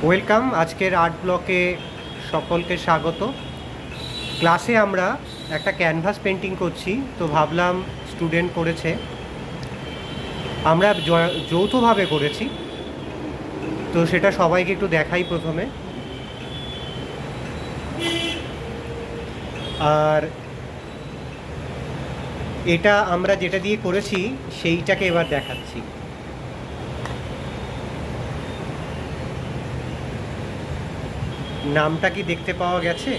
Welcome. আজকের art ব্লকে সকলকে স্বাগত। ক্লাসে আমরা একটা ক্যানভাস পেন্টিং করছি, তো ভাবলাম স্টুডেন্ট করেছে, আমরা যৌথভাবে করেছি, তো সেটা সবাইকে একটু দেখাই প্রথমে। আর এটা আমরা যেটা দিয়ে করেছি সেইটাকে এবার দেখাচ্ছি। নামটা কি দেখতে পাওয়া গেছে?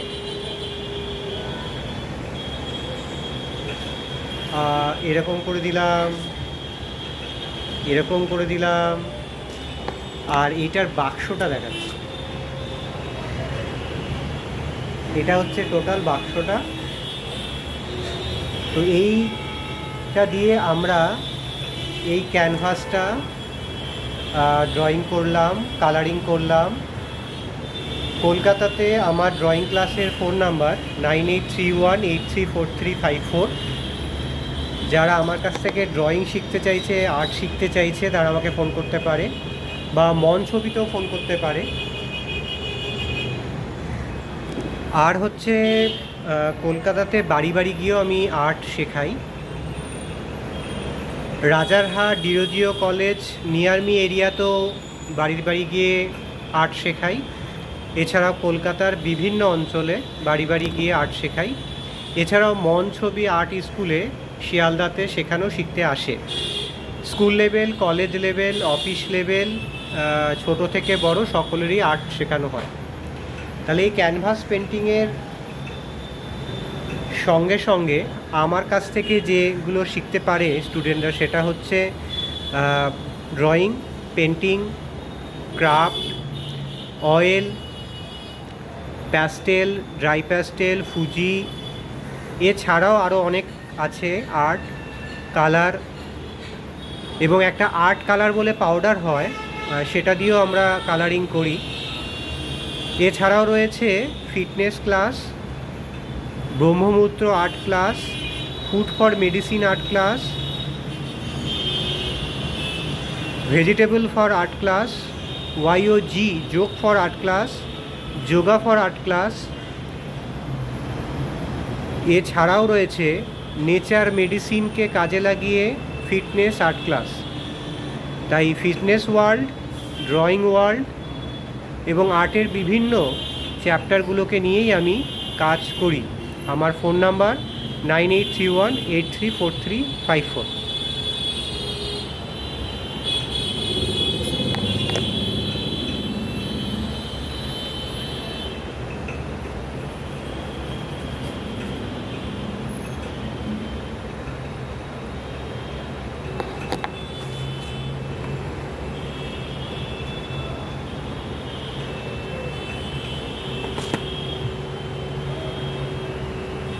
এরকম করে দিলাম, এরকম করে দিলাম, আর এইটার বাক্সটা দেখাচ্ছি। এটা হচ্ছে টোটাল বাক্সটা। তো এইটা দিয়ে আমরা এই ক্যানভাসটা ড্রয়িং করলাম, কালারিং করলাম। কলকাতাতে আমার ড্রয়িং ক্লাসের ফোন নাম্বার 9831834354। যারা আমার কাছ থেকে ড্রয়িং শিখতে চাইছে, আর্ট শিখতে চাইছে, তারা আমাকে ফোন করতে পারে, বা মন ছবিতেও ফোন করতে পারে। আর হচ্ছে কলকাতাতে বাড়ি বাড়ি গিয়েও আমি আর্ট শেখাই। Rajarhat Derozio college near me এরিয়াতেও বাড়ির বাড়ি গিয়ে আর্ট শেখাই। এছাড়াও কলকাতার বিভিন্ন অঞ্চলে বাড়ি বাড়ি গিয়ে আর্ট শেখাই। এছাড়াও মন ছবি আর্ট স্কুলে শিয়ালদাতে সেখানেও শিখতে আসে। School level, college level, office level, ছোট থেকে বড় সকলেরই আর্ট শেখানো হয়। তাহলে এই ক্যানভাস পেন্টিংয়ের সঙ্গে সঙ্গে আমার কাছ থেকে যেগুলো শিখতে পারে স্টুডেন্টরা, সেটা হচ্ছে drawing, painting, craft, oil, pastel, dry pastel, Fuji, এছাড়াও আরও অনেক আছে, আর্ট, কালার, এবং একটা আর্ট কালার বলে পাউডার হয়, সেটা দিয়েও আমরা কালারিং করি। এছাড়াও রয়েছে ফিটনেস ক্লাস, ব্রহ্মমূত্র art class, food for medicine art class, vegetable for art class, YOG যোগ for art class, yoga for art class. এছাড়াও রয়েছে নেচার মেডিসিনকে কাজে লাগিয়ে ফিটনেস আর্ট ক্লাস। তাই ফিটনেস ওয়ার্ল্ড, ড্রয়িং ওয়ার্ল্ড এবং আর্টের বিভিন্ন চ্যাপ্টারগুলোকে নিয়েই আমি কাজ করি। আমার ফোন নাম্বার 9831834354।